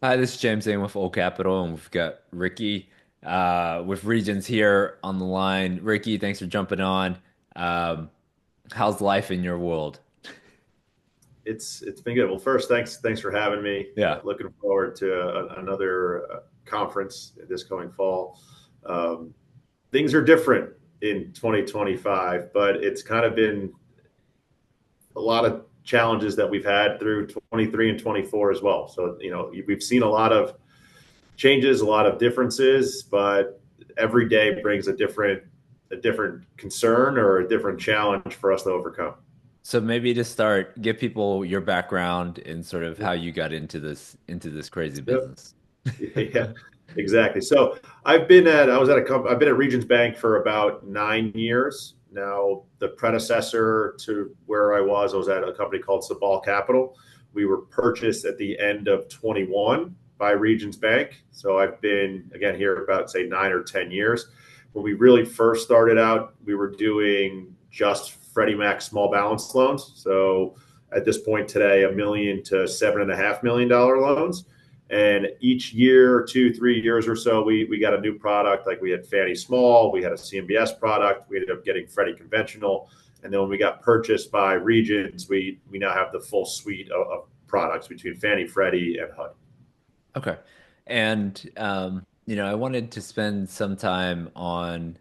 Hi, this is James in with Old Capital, and we've got Ricky with Regions here on the line. Ricky, thanks for jumping on. Um, how's life in your world? It's been good. Well, first, thanks for having me. Yeah. Looking forward to another conference this coming fall. Um, Things are different in 2025, but it's kind of been a lot of challenges that we've had through 23 and 24 as well. So, we've seen a lot of changes, a lot of differences, but every day brings a different concern or a different challenge for us to overcome. So maybe to start, give people your background and sort of how you got into this crazy Yep. business. Yeah, exactly. So I've been at Regions Bank for about 9 years now. The predecessor to where I was at a company called Sabal Capital. We were purchased at the end of 21 by Regions Bank. So I've been again here about say 9 or 10 years. When we really first started out, we were doing just Freddie Mac small balance loans. So at this point today, $1 million to $7.5 million loans. And each year, 2, 3 years or so, we got a new product. Like we had Fannie Small, we had a CMBS product, we ended up getting Freddie Conventional, and then when we got purchased by Regions, we now have the full suite of products between Fannie, Freddie, and HUD. Okay. And I wanted to spend some time on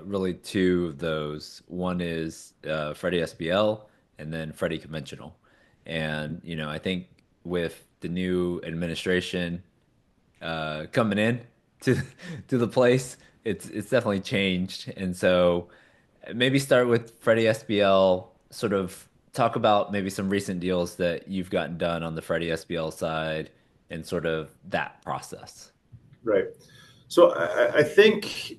really two of those. One is Freddie SBL and then Freddie Conventional. And I think with the new administration coming in to to the place, it's definitely changed. And so maybe start with Freddie SBL, sort of talk about maybe some recent deals that you've gotten done on the Freddie SBL side and sort of that process. Right. So I think,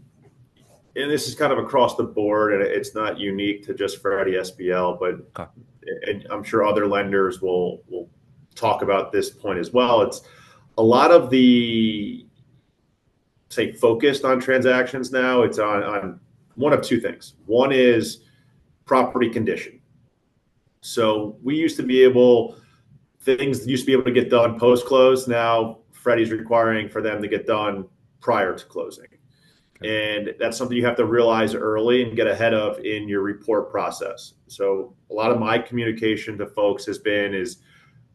and this is kind of across the board, and it's not unique to just Freddie SBL, but Okay. and I'm sure other lenders will talk about this point as well. It's a lot of the say focused on transactions now. It's on one of two things. One is property condition. So we used to be able things used to be able to get done post close. Now Freddie's requiring for them to get done prior to closing. Okay. And that's something you have to realize early and get ahead of in your report process. So a lot of my communication to folks has been is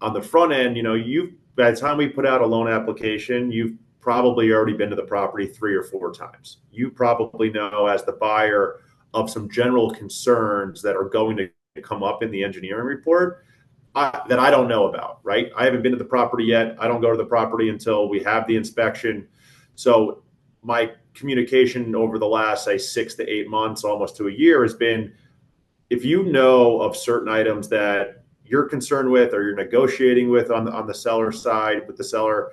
on the front end, you by the time we put out a loan application, you've probably already been to the property 3 or 4 times. You probably know as the buyer of some general concerns that are going to come up in the engineering report that I don't know about, right? I haven't been to the property yet. I don't go to the property until we have the inspection. So my communication over the last, say, 6 to 8 months, almost to a year, has been if you know of certain items that you're concerned with or you're negotiating with on the seller side with the seller,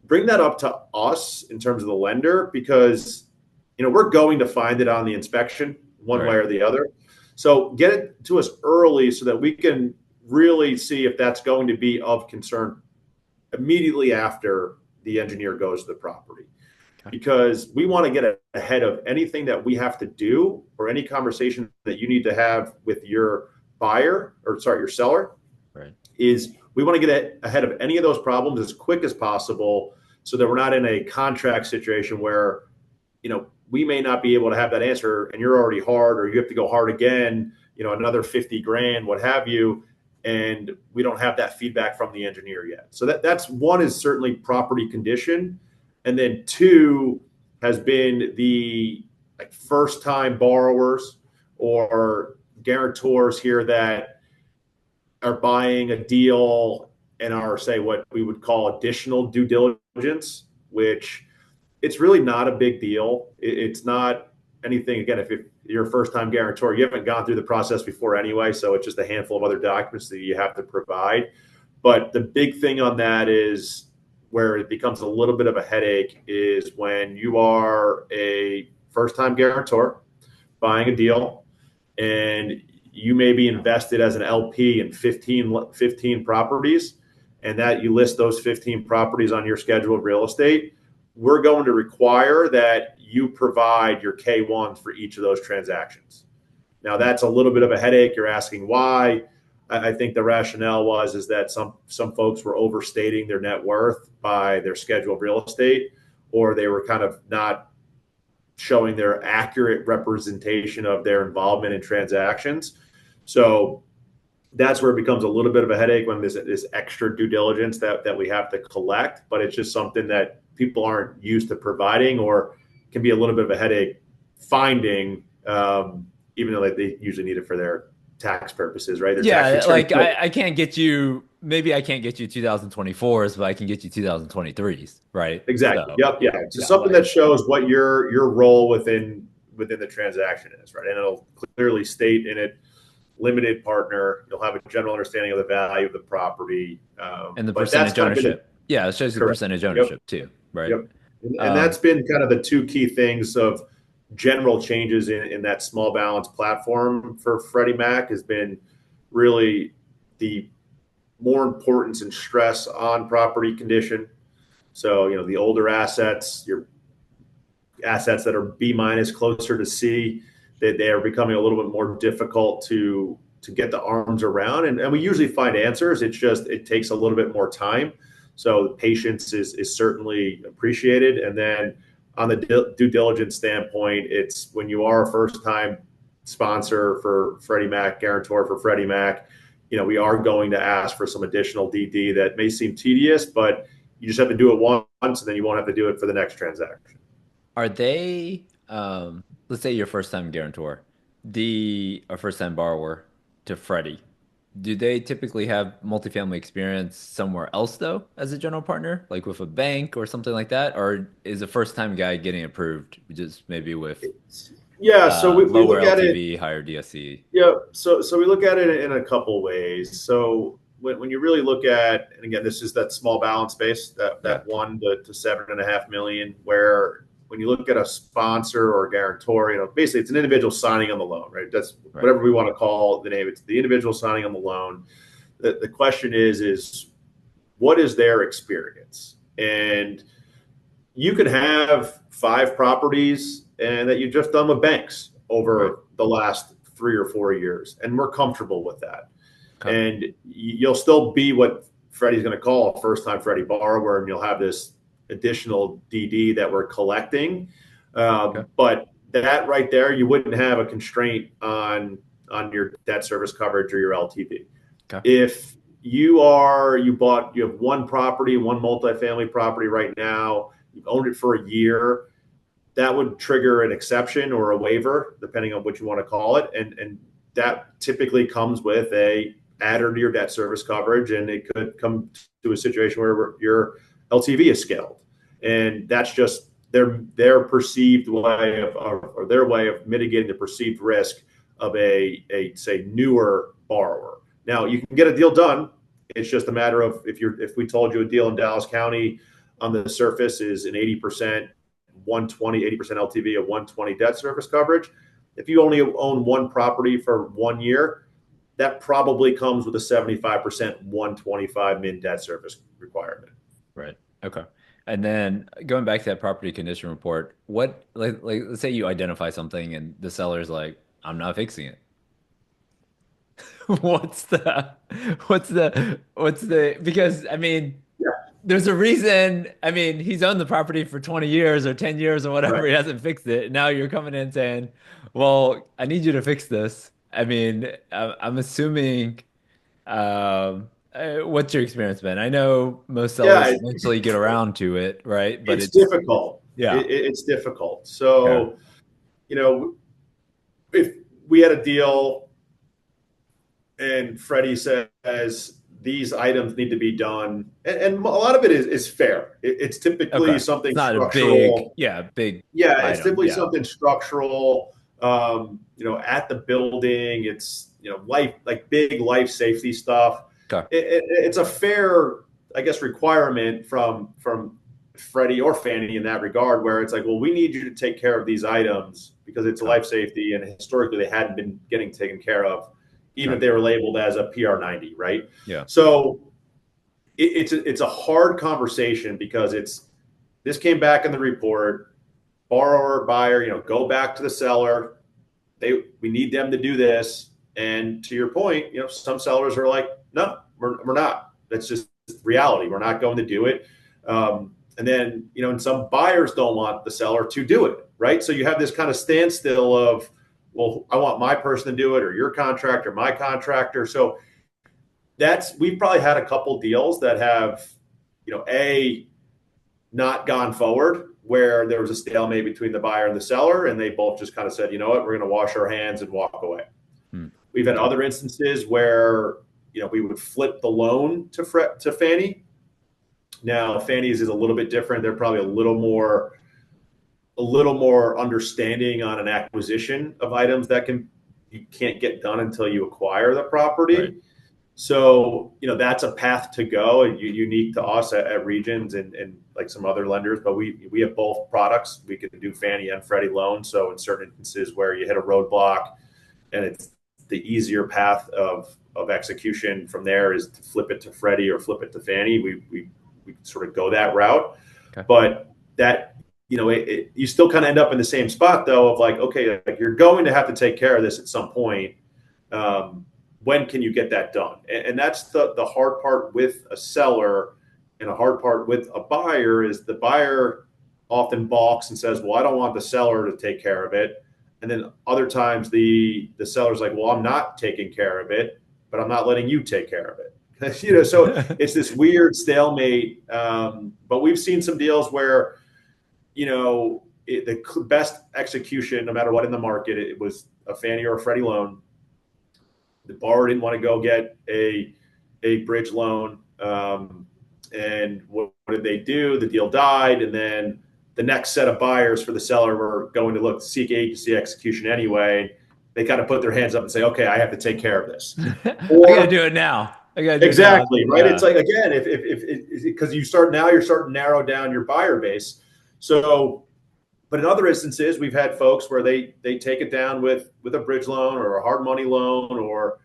bring that up to us in terms of the lender because we're going to find it on the inspection one way Right. or the other. So get it to us early so that we can really see if that's going to be of concern immediately after the engineer goes to the property Okay. because we want to get ahead of anything that we have to do or any conversation that you need to have with your buyer or sorry, your seller Right. is we want to get ahead of any of those problems as quick as possible so that we're not in a contract situation where, we may not be able to have that answer and you're already hard or you have to go hard again, another 50 grand, what have you. And we don't have that feedback from the engineer yet. So that's one is certainly property condition. And then two has been the like first time borrowers or guarantors here that are buying a deal and are say what we would call additional due diligence, which it's really not a big deal. It's not anything. Again, if you're a first time guarantor, you haven't gone through the process before anyway, so it's just a handful of other documents that you have to provide. But the big thing on that is where it becomes a little bit of a headache is when you are a first time guarantor buying a deal and you may be invested as an LP in 15 properties, and that you list those 15 properties on your schedule of real estate, we're going to require that you provide your K1s for each of those transactions. Now, that's a little bit of a headache. You're asking why. I think the rationale is that some folks were overstating their net worth by their schedule of real estate, or they were kind of not showing their accurate representation of their involvement in transactions. So that's where it becomes a little bit of a headache when there's this extra due diligence that we have to collect, but it's just something that people aren't used to providing, or can be a little bit of a headache finding, even though they usually need it for their tax purposes, right? Their tax Yeah, return. like I can't get you, maybe I can't get you 2024s, but I can get you 2023s, right? Exactly. So, Yep. Yeah. It's just yeah, something like, that shows what your role within the transaction is, right? And it'll clearly state in it limited partner. You'll have a general understanding of the value of the property. and the But that's percentage kind of been ownership. Yeah, it shows you the correct. percentage Yep. ownership too, right? Yep. And that's Um, been kind of the two key things of general changes in that small balance platform for Freddie Mac has been really the more importance and stress on property condition. So, the older assets, your assets that are B minus, closer to C, that they are becoming a little bit more difficult to get the arms around. And we usually find answers. It's just it takes a little bit more time. So patience is certainly appreciated. And then on the due diligence standpoint, it's when you are a first time sponsor for Freddie Mac, guarantor for Freddie Mac, we are going to ask for some additional DD that may seem tedious, but you just have to do it once, and then you won't have to do it for the next transaction. are they, let's say your first time guarantor, or first time borrower to Freddie, do they typically have multifamily experience somewhere else though, as a general partner, like with a bank or something like that? Or is a first time guy getting approved just maybe with Yeah, so we lower look at it. LTV, higher DSC? Yeah, so we look at it in a couple ways. So when you really look at, and again, this is that small balance space, that Yeah, 1 to 7.5 million, where when you look at a sponsor or a guarantor, basically it's an individual signing on the loan, right? That's right. whatever we want to call the name. It's the individual signing on the loan. The question is what is their experience? And you can have 5 properties and that you've just done with banks Right. over the last 3 or 4 years, and we're comfortable with that. Okay. And you'll still be what Freddie's going to call a first-time Freddie borrower, and you'll have this additional DD that we're collecting. Okay. But that right there, you wouldn't have a constraint on your debt service coverage or your LTV. Okay. If you have one property, one multifamily property right now, you've owned it for a year, that would trigger an exception or a waiver, depending on what you want to call it. And that typically comes with a adder to your debt service coverage, and it could come to a situation where your LTV is scaled. And that's just their perceived way or their way of mitigating the perceived risk of a say newer borrower. Now you can get a deal done. It's just a matter of if we told you a deal in Dallas County on the surface is an 80% 120, 80% LTV of 120 debt service coverage. If you only own one property for 1 year, that probably comes with a 75% 125 min debt service requirement. Right. Okay. And then going back to that property condition report, what like let's say you identify something and the seller's like, I'm not fixing it. What's the because I mean Yeah, there's a reason. I mean, he's owned the property for 20 years or 10 years or whatever. right. He hasn't fixed it. Now you're coming in saying, well, I need you to fix this. I mean, I'm assuming, what's your experience been? I know most sellers Yeah, eventually get around to it, right? But it's it's, difficult. yeah. It's difficult. Okay. So, if we had a deal and Freddie says these items need to be done, and a lot of it is fair. It's typically Okay. It's something not a big, structural. yeah, big Yeah, it's item. typically Yeah. something structural. At the building, it's life like big life safety stuff. Okay. It's a fair, I guess, requirement from Freddie or Fannie in that regard, where it's like, well, we need you to take care of ththese items because it's Okay. life safety, and historically they hadn't been getting taken care of, even Okay. if they were labeled as a PR 90, right? Yeah. So it's a hard conversation because this came back in the report. Borrower, buyer, go back to the seller. We need them to do this, And to your point, some sellers are like, no, we're not. That's just reality. We're not going to do it. And then, and some buyers don't want the seller to do it, right? So you have this kind of standstill of, well, I want my person to do it, or your contractor, my contractor. So we've probably had a couple deals that have, not gone forward, where there was a stalemate between the buyer and the seller, and they both just kind of said, you know what, we're going to wash our hands and walk away. We've had other instances where, we would flip the loan to Fannie. Now, Fannie's is a little bit different. They're probably a little more understanding on an acquisition of items that you can't get done until you acquire the property. Right. So, that's a path to go, and unique to us at Regions and like some other lenders. But we have both products. We can do Fannie and Freddie loans. So in certain instances where you hit a roadblock and it's the easier path of execution from there is to flip it to Freddie or flip it to Fannie. We sort of go that route. Okay. But that, you still kind of end up in the same spot though of like, okay, like you're going to have to take care of this at some point. When can you get that done? And that's the hard part with a seller, and a hard part with a buyer is the buyer often balks and says, well, I don't want the seller to take care of it. And then other times the seller's like, well, I'm not taking care of it, but I'm not letting you take care of it. So it's this weird stalemate. But we've seen some deals where, the best execution, no matter what in the market, it was a Fannie or a Freddie loan. The borrower didn't want to go get a bridge loan. And what did they do? The deal died. And then the next set of buyers for the seller were going to seek agency execution anyway. They kind of put their hands up and say, okay, I have to take care of this. Or, I got to do it now. Exactly. Right. Yeah. It's like, again, because you're starting to narrow down your buyer base. So, but in other instances, we've had folks where they take it down with a bridge loan or a hard money loan, or,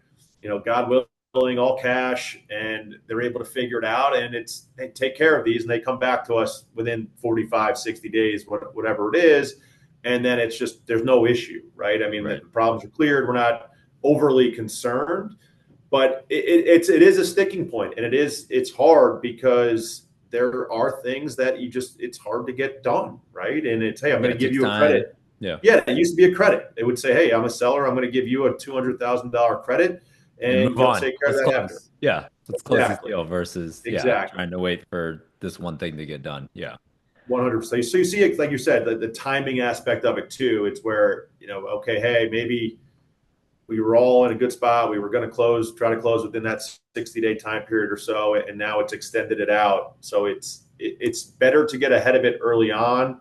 God willing, all cash, and they're able to figure it out, and they take care of these, and they come back to us within 45, 60 days, whatever it is. And then it's just, there's no issue, right? I mean, right. The problems are cleared. We're not overly concerned, but it is a sticking point, and it's hard because there are things that it's hard to get done, right? And it's, hey, I'm going to give you a credit. Yeah, it used to be a credit. It would say, hey, I'm a seller. I'm going to give you a $200,000 credit, and you'll take care of that after. Yeah, let's close this deal versus trying to wait for this one thing to get done. Yeah, 100%. So you see, like you said, the timing aspect of it too. It's where, okay, hey, maybe we were all in a good spot. We were going to try to close within that 60-day time period or so, and now it's extended it out. So it's better to get ahead of it early on.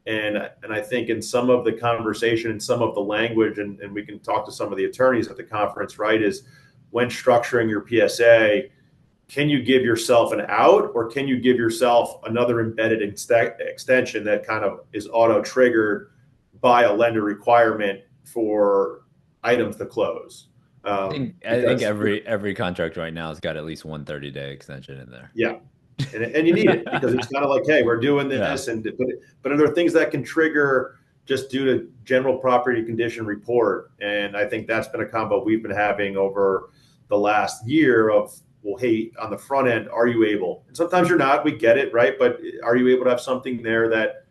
And I think in some of the conversation and some of the language, and we can talk to some of the attorneys at the conference, right, is when structuring your PSA, can you give yourself an out, or can you give yourself another embedded extension that kind of is auto-triggered by a lender requirement for items to close? I think every contract right now has got at least one 30-day extension in there. Yeah. And you need it because it's kind of like, hey, we're doing this. Yeah. But are there things that can trigger just due to general property condition report? And I think that's been a combo we've been having over the last year of, well, hey, on the front end, are you able? And sometimes you're not, we get it, right? But are you able to have something there that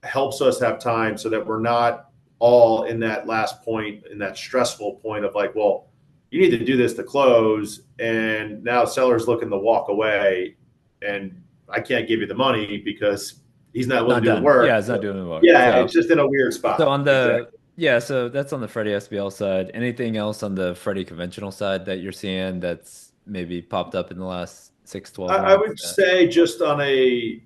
helps us have time so that we're not all in that last point, in that stressful point of like, well, you need to do this to close, and now seller's looking to walk away, and I can't give you the money because he's not willing to do the work. Yeah, he's not doing the work. Yeah, so, it's just in a weird spot. So on the so that's on the Freddie SBL side. Anything else on the Freddie conventional side that you're seeing that's maybe popped up in the last 6-12 months? I would say just on a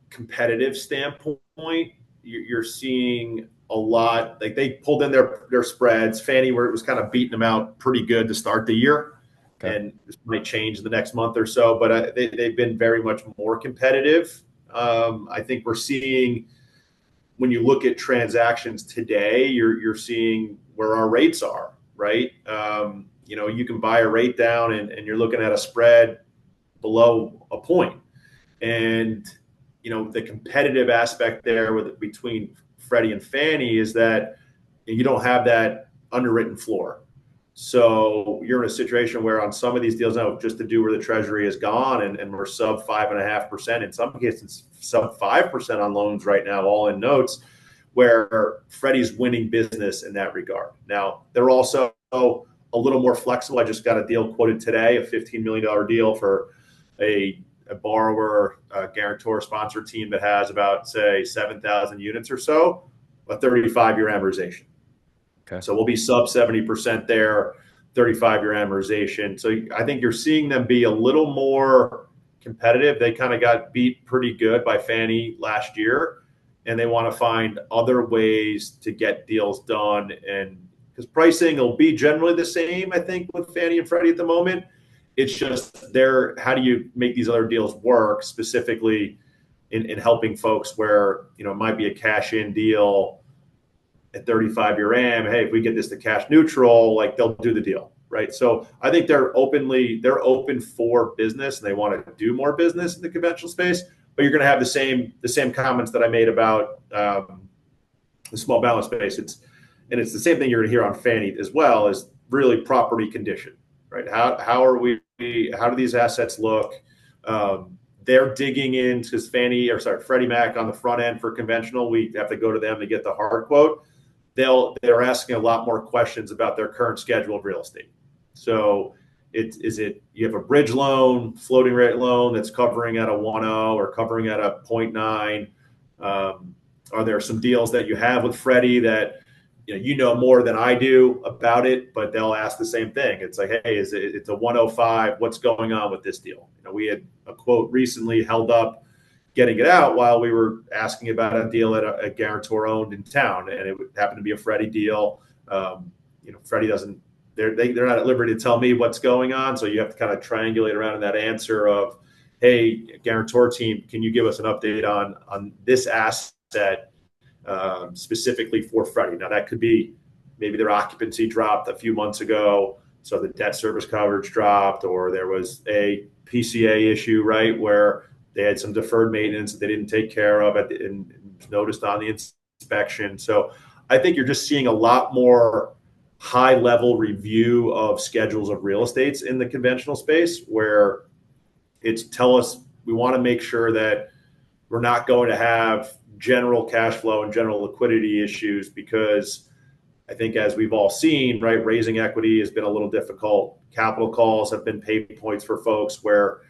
competitive standpoint, you're seeing a lot. Like they pulled in their spreads. Fannie, where it was kind of beating them out pretty good to start the year. Okay. And this might change the next month or so, but they've been very much more competitive. I think we're seeing, when you look at transactions today, you're seeing where our rates are, right? You can buy a rate down and you're looking at a spread below a point. And, the competitive aspect there between Freddie and Fannie is that you don't have that underwritten floor. So you're in a situation where on some of these deals now, just to do where the treasury is gone and we're sub 5.5%, in some cases sub 5% on loans right now, all in notes, where Freddie's winning business in that regard. Now, they're also a little more flexible. I just got a deal quoted today, a $15 million deal for a borrower, a guarantor sponsor team that has about, say, 7,000 units or so, a 35-year amortization. Okay. So we'll be sub 70% there, 35-year amortization. So I think you're seeing them be a little more competitive. They kind of got beat pretty good by Fannie last year, and they want to find other ways to get deals done. And because pricing will be generally the same, I think, with Fannie and Freddie at the moment. It's just how do you make these other deals work, specifically in helping folks where, it might be a cash-in deal at 35-year AM. Hey, if we get this to cash neutral, like they'll do the deal, right? So I think they're open for business and they want to do more business in the conventional space. But you're going to have the same comments that I made about the small balance space. It's the same thing you're going to hear on Fannie as well, as really property condition, right? How do these assets look? They're digging in because Freddie Mac on the front end for conventional, we have to go to them to get the hard quote. They're asking a lot more questions about their current schedule of real estate. So you have a bridge loan, floating rate loan that's covering at a 1.0 or covering at a 0.9? Are there some deals that you have with Freddie that more than I do about it, but they'll ask the same thing. It's like, hey, it's a 105? What's going on with this deal? We had a quote recently held up getting it out while we were asking about a deal at a guarantor owned in town, and it happened to be a Freddie deal. Freddie doesn't. They're not at liberty to tell me what's going on, so you have to kind of triangulate around in that answer of, hey, guarantor team, can you give us an update on this asset specifically for Freddie? Now that could be maybe their occupancy dropped a few months ago, so the debt service coverage dropped, or there was a PCA issue, right, where they had some deferred maintenance that they didn't take care of and noticed on the inspection. So I think you're just seeing a lot more high-level review of schedules of real estates in the conventional space, where it's tell us we want to make sure that we're not going to have general cash flow and general liquidity issues, because I think, as we've all seen, right, raising equity has been a little difficult. Capital calls have been pain points for folks where,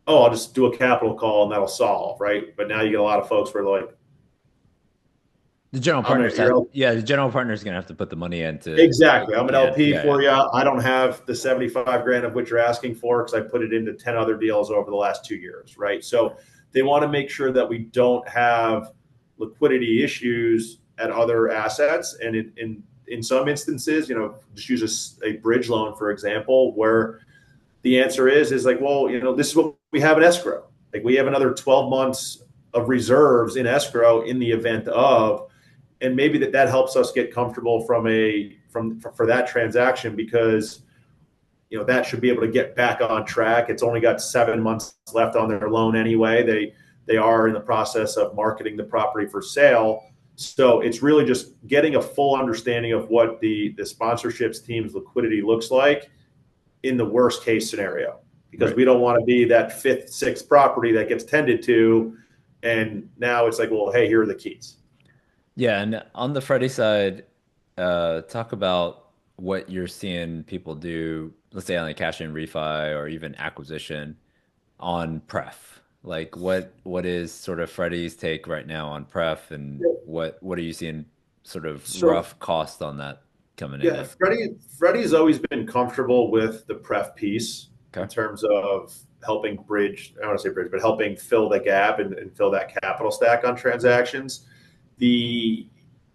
oh, I'll just do a capital call and that'll solve, right? But now you get a lot of folks where they're like, The general partners the general partner is going to have to put the money into. exactly. I'm an LP for yeah. you. I don't have the 75 grand of what you're asking for because I put it into 10 other deals over the last 2 years, right? So they want to make sure that we don't have liquidity issues at other assets. And in some instances, just use a bridge loan, for example, where the answer is like, well, this is what we have in escrow. Like, we have another 12 months of reserves in escrow in the event of, and maybe that helps us get comfortable for that transaction, because that should be able to get back on track. It's only got 7 months left on their loan anyway. They are in the process of marketing the property for sale. So it's really just getting a full understanding of what the sponsorships team's liquidity looks like in the worst case scenario, because we don't want to be that fifth, sixth property that gets tended to. And now it's like, well, hey, here are the keys. Yeah, and on the Freddie side, talk about what you're seeing people do, let's say on a cash in refi or even acquisition on pref. Like, what is sort of Freddie's take right now on pref, and what are you seeing sort of rough cost on that coming in? Yeah, Freddie's always been comfortable with the pref piece in terms of helping bridge. I don't want to say bridge, but helping fill the gap and fill that capital stack on transactions. It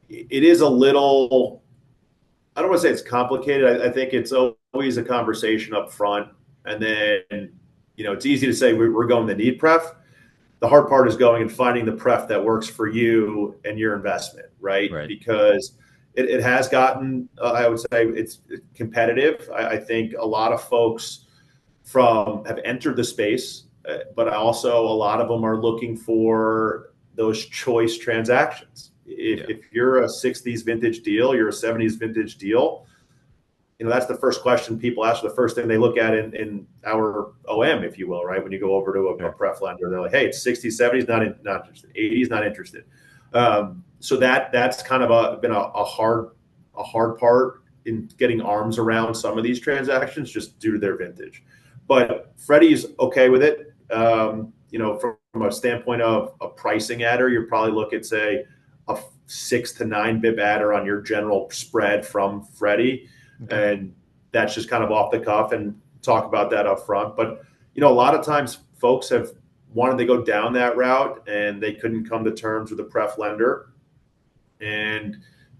is a little, I don't want to say it's complicated. I think it's always a conversation up front, and then it's easy to say we're going to need pref. The hard part is going and finding the pref that works for you and your investment, right? Because it has gotten, I would say, it's competitive. I think a lot of folks have entered the space, but also a lot of them are looking for those choice transactions. If you're a 60s vintage deal, you're a 70s vintage deal, that's the first question people ask, the first thing they look at in our OM, if you will, right? When you go over to a Sure. pref lender, they're like, hey, it's 60s, 70s, not interested, 80s, not interested. So that's kind of been a hard part in getting arms around some of these transactions just due to their vintage. But Freddie's okay with it. From a standpoint of a pricing adder, you're probably look at, say, a 6 to 9 bip adder on your general spread from Freddie. Okay. And that's just kind of off the cuff, and talk about that up front. But, a lot of times folks have wanted to go down that route and they couldn't come to terms with a pref lender. And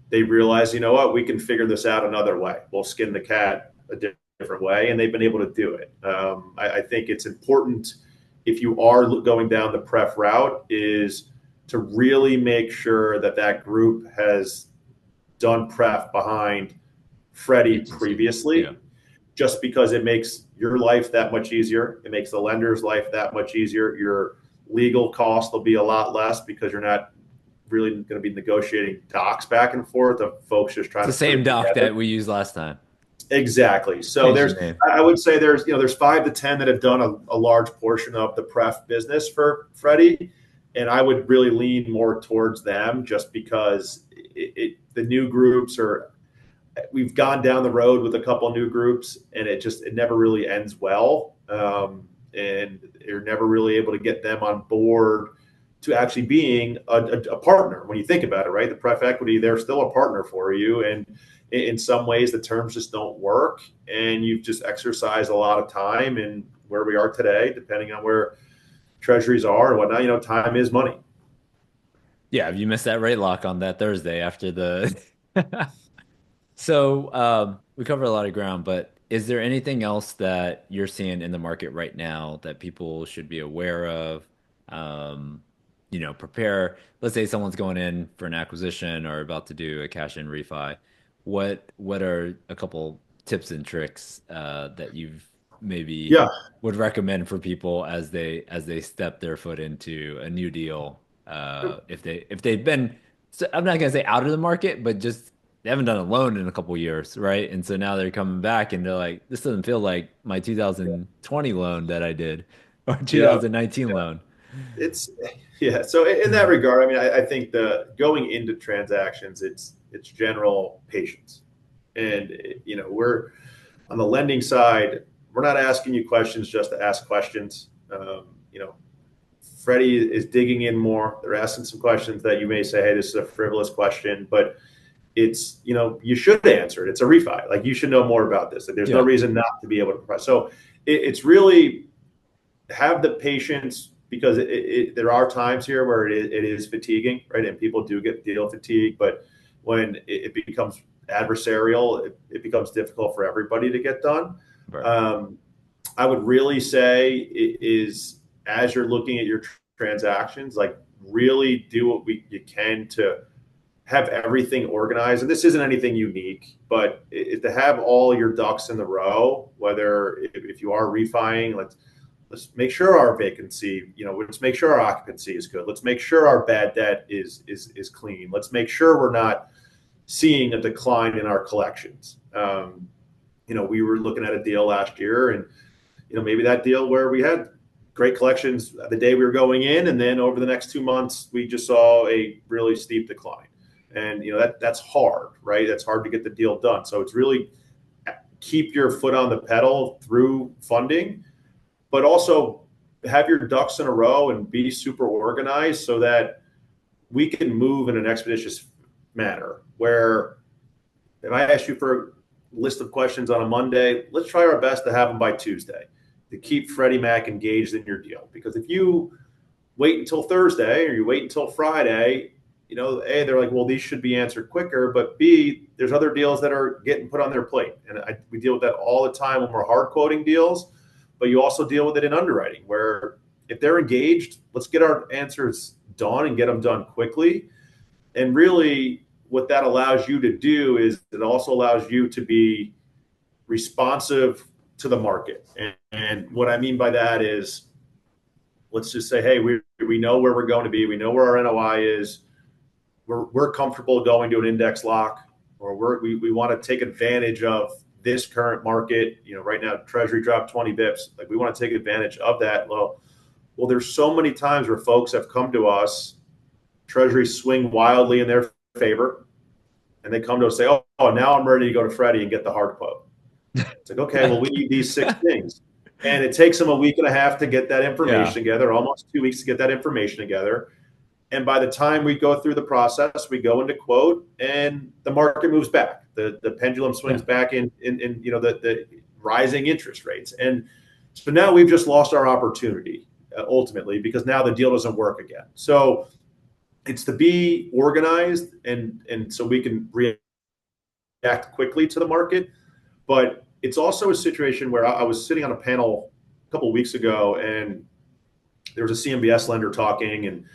they realize, what, we can figure this out another way. We'll skin the cat a different way. And they've been able to do it. I think it's important, if you are going down the pref route, is to really make sure that group has done pref behind Freddie Agency. previously, Yeah. just because it makes your life that much easier. It makes the lender's life that much easier. Your legal costs will be a lot less because you're not really going to be negotiating docs back and forth of folks just trying It's to the put same it doc together. that we used last time. Exactly. So Change the name. I would say there's 5 to 10 that have done a large portion of the pref business for Freddie. And I would really lean more towards them, just because the new groups we've gone down the road with a couple of new groups, and it never really ends well. And you're never really able to get them on board to actually being a partner. When you think about it, right? The pref equity, they're still a partner for you. And in some ways, the terms just don't work. And you've just exercised a lot of time. And where we are today, depending on where treasuries are and whatnot, time is money. Yeah, if you missed that rate lock on that Thursday after the So we covered a lot of ground, but is there anything else that you're seeing in the market right now that people should be aware of? Um, prepare. Let's say someone's going in for an acquisition or about to do a cash in refi. What are a couple tips and tricks that you've maybe Yeah. would recommend for people as they step their foot into a new deal? If they've been, so I'm not gonna say out of the market, but just they haven't done a loan in a couple years, right? And so now they're coming back and they're like, this doesn't feel like my 2020 loan that I did or Yeah. 2019 loan. It's yeah. So in that regard, I mean, I think the going into transactions, it's general patience. And we're on the lending side, we're not asking you questions just to ask questions. Freddie is digging in more. They're asking some questions that you may say, hey, this is a frivolous question, but it's, you should answer it. It's a refi. Like, you should know more about this. Like, there's no Yeah. reason not to be able to provide. So it's really have the patience, because there are times here where it is fatiguing, right? And people do get deal fatigue, but when it becomes adversarial, it becomes difficult for everybody to get done. Right. I would really say it is, as you're looking at your transactions, like, really do what you can to have everything organized. And this isn't anything unique, but to have all your ducks in the row, whether if you are refining, let's make sure our vacancy, let's make sure our occupancy is good. Let's make sure our bad debt is clean. Let's make sure we're not seeing a decline in our collections. We were looking at a deal last year, and maybe that deal where we had great collections the day we were going in, and then over the next 2 months we just saw a really steep decline. And that's hard, right? That's hard to get the deal done. So it's really keep your foot on the pedal through funding, but also have your ducks in a row and be super organized so that we can move in an expeditious manner. Where if I ask you for a list of questions on a Monday, let's try our best to have them by Tuesday to keep Freddie Mac engaged in your deal. Because if you wait until Thursday or you wait until Friday, A, they're like, well, these should be answered quicker, but B, there's other deals that are getting put on their plate. And we deal with that all the time when we're hard quoting deals, but you also deal with it in underwriting, where if they're engaged, let's get our answers done and get them done quickly. And really what that allows you to do is it also allows you to be responsive to the market. And what I mean by that is, let's just say, hey, we know where we're going to be. We know where our NOI is. We're comfortable going to an index lock, or we want to take advantage of this current market, right now Treasury dropped 20 bips. Like we want to take advantage of that. Well, there's so many times where folks have come to us, Treasuries swing wildly in their favor, and they come to us and say, oh, now I'm ready to go to Freddie and get the hard quote. It's like, okay, well, we need these 6 things. And it takes them a week and a half to get that information Yeah. together, almost 2 weeks to get that information together. And by the time we go through the process, we go into quote, and the market moves back. The pendulum swings Yeah. back in the rising interest rates. And so now we've just lost our opportunity ultimately, because now the deal doesn't work again. So it's to be organized and so we can react quickly to the market. But it's also a situation where I was sitting on a panel a couple of weeks ago, and there was a CMBS lender talking, and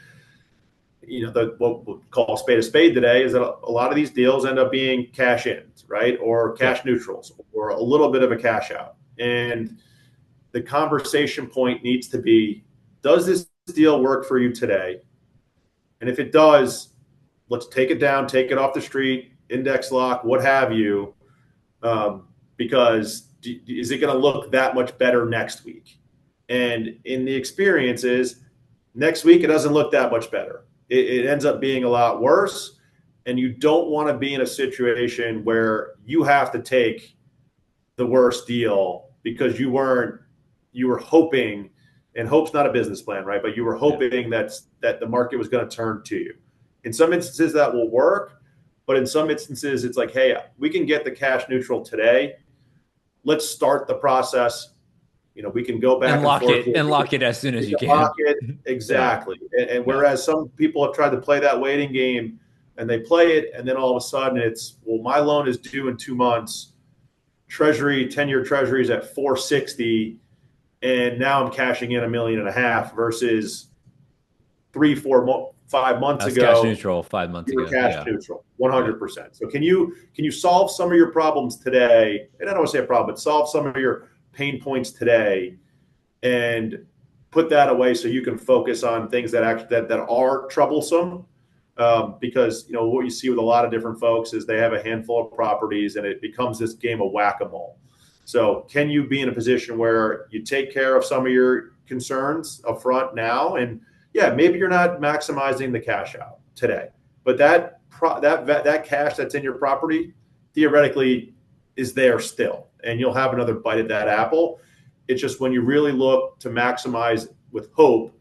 what we'll call a spade today is that a lot of these deals end up being cash ins, right, or cash neutrals, or a little bit of a cash out. And the conversation point needs to be, does this deal work for you today? And if it does, let's take it down, take it off the street, index lock, what have you, because is it going to look that much better next week? And in the experiences, next week it doesn't look that much better. It ends up being a lot worse. And you don't want to be in a situation where you have to take the worst deal because you were hoping, and hope's not a business plan, right? But you were hoping that the market was going to turn to you. In some instances that will work, but in some instances it's like, hey, we can get the cash neutral today. Let's start the process. We can go back and forth. And lock it as soon as you Lock can. it, exactly. Yeah. And whereas some people have tried to play that waiting game, and they play it, and then all of a sudden it's, well, my loan is due in 2 months. Treasury, 10-year Treasury is at 460, and now I'm cashing in $1.5 million versus 3, 4, 5 months That's ago. cash neutral 5 months You were ago. cash neutral, 100%. So can you solve some of your problems today? And I don't want to say a problem, but solve some of your pain points today, and put that away so you can focus on things that are troublesome. Because what you see with a lot of different folks is they have a handful of properties, and it becomes this game of whack-a-mole. So can you be in a position where you take care of some of your concerns up front now? And yeah, maybe you're not maximizing the cash out today, but that cash that's in your property theoretically is there still, and you'll have another bite at that apple. It's just when you really look to maximize with hope,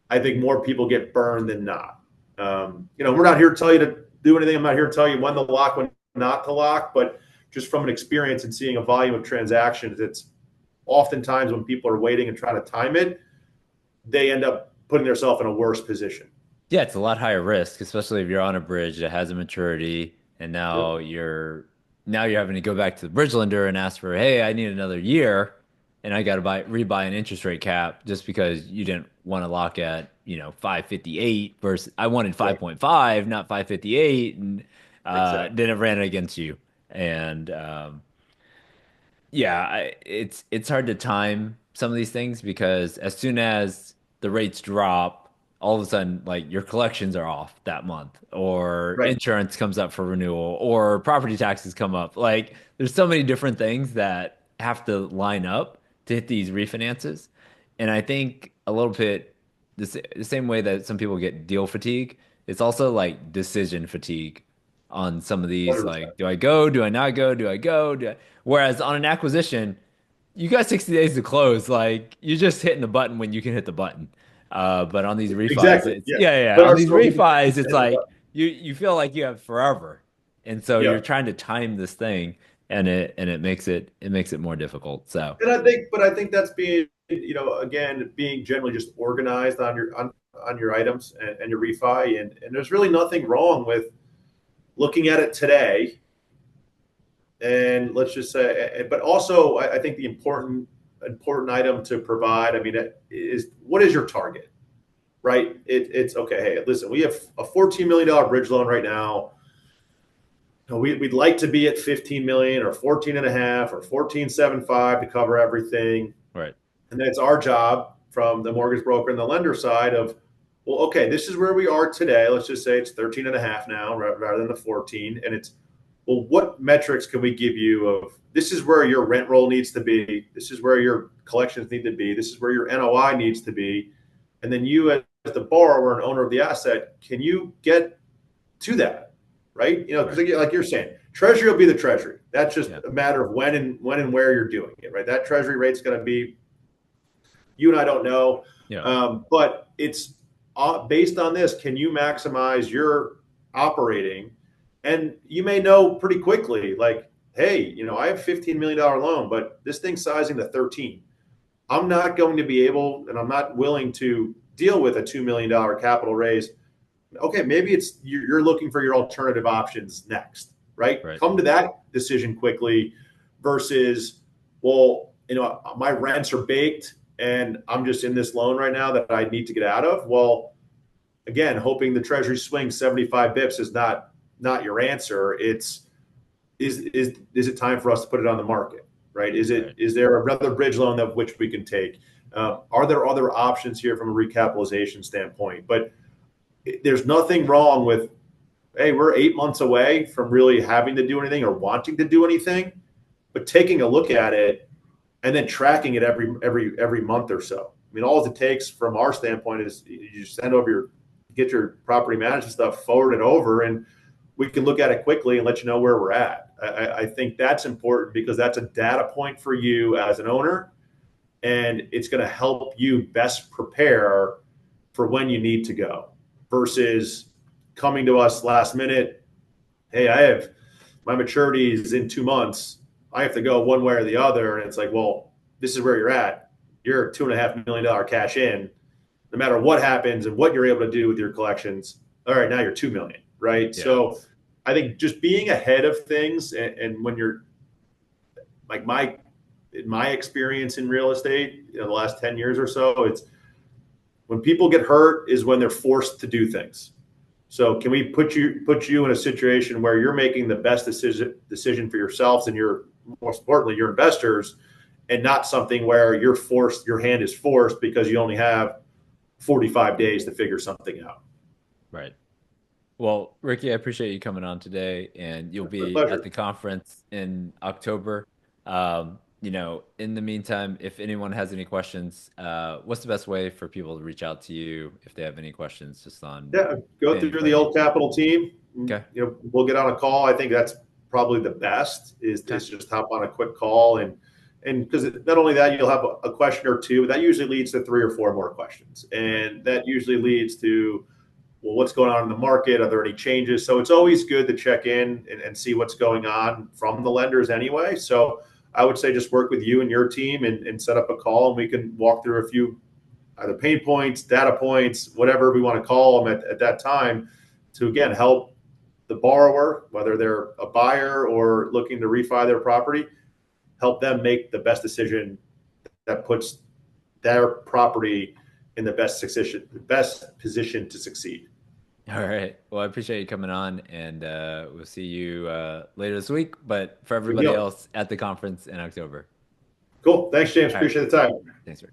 I think more people get burned than not. We're not here to tell you to do anything. I'm not here to tell you when to lock, when not to lock, but just from an experience and seeing a volume of transactions, it's oftentimes when people are waiting and trying to time it, they end up putting themselves in a worse position. Yeah, it's a lot higher risk, especially if you're on a bridge that has a maturity, and Yep. now you're having to go back to the bridge lender and ask for, hey, I need another year, and I got to rebuy an interest rate cap just because you didn't want to lock at 558 versus I wanted Right. 5.5, not 558, and Exactly. then it ran against you, and yeah, it's hard to time some of these things because as soon as the rates drop, all of a sudden, like your collections are off that month, or Right. insurance comes up for renewal, or property taxes come up. Like there's so many different things that have to line up to hit these refinances. And I think a little bit the same way that some people get deal fatigue, it's also like decision fatigue on some of these. 100%. Like, do I go? Do I not go? Do I go? Whereas on an acquisition, you got 60 days to close. Like you're just hitting the button when you can hit the button. But on these refis, Exactly. it's Yeah. yeah. But On our these store will be refis, it's like you feel like you have forever. And so you're yeah. trying to time this thing and it makes it more difficult. So But I think that's being, again, being generally just organized on your items and your refi, and there's really nothing wrong with looking at it today. And let's just say, but also I think the important item to provide, I mean, is what is your target, right? It's okay. Hey, listen, we have a $14 million bridge loan right now. We'd like to be at 15 million or 14 and a half or 14.75 to cover everything. right. And then it's our job from the mortgage broker and the lender side of, well, okay, this is where we are today. Let's just say it's 13 and a half now rather than the 14. And it's well, what metrics can we give you of this is where your rent roll needs to be, this is where your collections need to be, this is where your NOI needs to be, and then you as the borrower and owner of the asset, can you get to that, right? Because Right. like you're saying, treasury will be the treasury. That's just Yeah. a matter of when and where you're doing it, right? That treasury rate's going to be, you and I don't know, Yeah. but it's based on this. Can you maximize your operating? And you may know pretty quickly, like, hey, I have $15 million loan, but this thing's sizing to 13. I'm not going to be able, and I'm not willing to deal with a $2 million capital raise. Okay, maybe it's you're looking for your alternative options next, right? Right. Come to that decision quickly versus, well, my rents are baked and I'm just in this loan right now that I need to get out of. Well, again, hoping the treasury swings 75 bips is not your answer. It's is it time for us to put it on the market, right? Right. Is there another bridge loan of which we can take? Are there other options here from a recapitalization standpoint? But there's nothing wrong with, hey, we're 8 months away from really having to do anything or wanting to do anything, but taking a look at it and then tracking it every month or so. I mean, all it takes from our standpoint is you send over get your property management stuff, forward it over, and we can look at it quickly and let you know where we're at. I think that's important because that's a data point for you as an owner, and it's going to help you best prepare for when you need to go versus coming to us last minute. Hey, I have my maturity is in 2 months. I have to go one way or the other. And it's like, well, this is where you're at. You're $2.5 million cash in. No matter what happens and what you're able to do with your collections, all right, now you're 2 million, right? Yeah. So I think just being ahead of things, and when you're like in my experience in real estate, the last 10 years or so, it's when people get hurt is when they're forced to do things. So can we put you in a situation where you're making the best decision for yourselves and your, most importantly, your investors, and not something where your hand is forced because you only have 45 days to figure something out. Right. Well, Ricky, I appreciate you coming on today, and you'll My be at pleasure. the conference in October. In the meantime, if anyone has any questions, what's the best way for people to reach out to you if they have any questions just on Yeah, go Fannie through the Freddie? old capital team. Okay. We'll get on a call. I think that's probably the best Okay. is just hop on a quick call, and because not only that, you'll have a question or two, but that usually leads to three or four more questions, Right. and that usually leads to, well, what's going on in the market? Are there any changes? So it's always good to check in and see what's going on from the lenders anyway. So I would say just work with you and your team and set up a call, and we can walk through a few either pain points, data points, whatever we want to call them at that time, to again help the borrower, whether they're a buyer or looking to refi their property, help them make the best decision that puts their property in the best position to succeed. All right. Well, I appreciate you coming on, and we'll see you later this week. But for Good everybody deal. else at the conference in October. Cool. Thanks, James. All right. Appreciate the time. Thanks, Rick.